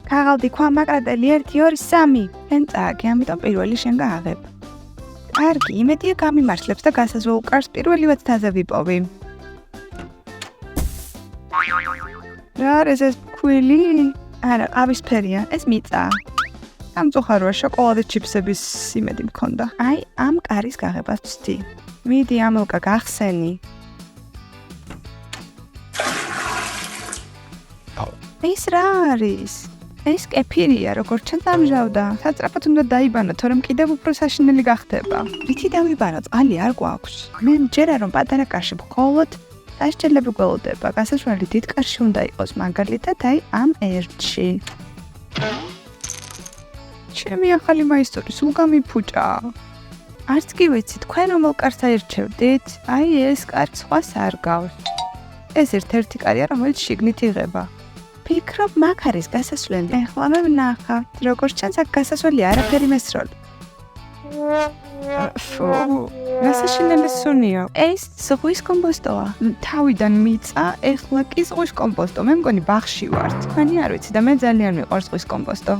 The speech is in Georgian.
ქაღალდი ქვა მაკრატელი 1 2 3 შენ წააგე ამიტომ პირველი შენ გააღებ კარგი იმედია გამიმართლებს და გასაზღვეულ კარს პირველივად თაზე ვიპოვი რა არის ეს ქვილი არა ყავისფერია ეს მიწა სამწუხაროა შოკოლადის ჩიფსების იმედი მქონდა აი ამ კარის გაღებას ვცდი მიდი ამელკა გახსენი ეს რა არის? ეს კეფირია, როგორც ჩანს ამჟავდა. საწრაფოდ უნდა დაიბანო, თორემ კიდევ უფრო საშინელი გახდება. რითი დავიბანო? წყალი არ გვაქვს. მე მჯერა რომ პატარა კარში მხოლოდ დასჯელები გველოდება. გასასვლელი დიდ კარში უნდა იყოს, მაგალითად, აი ამ ერთში. ჩემი ახალი მაისტორი სულ გამიფუჭა. არც კი ვიცი, თქვენ რომელ კარს აირჩევდით? აი ეს კარი სხვას არ გავს. ეს ერთ-ერთი კარია, რომელიც შიგნით იღება. ფიქრობ, მაგ არის გასასვლელი. ეხლა მე ვნახა, როგორც ჩანს, აქ გასასვლელი არაფერი მესროლი. გასაშინელი სუნია. ეს ზღვის კომპოსტოა. თავიდან მიწა, ეხლა კი ზღვის კომპოსტო. მე მგონი ბაღში ვარ. თქვენი არ ვიცი და მე ძალიან მიყვარს ზღვის კომპოსტო.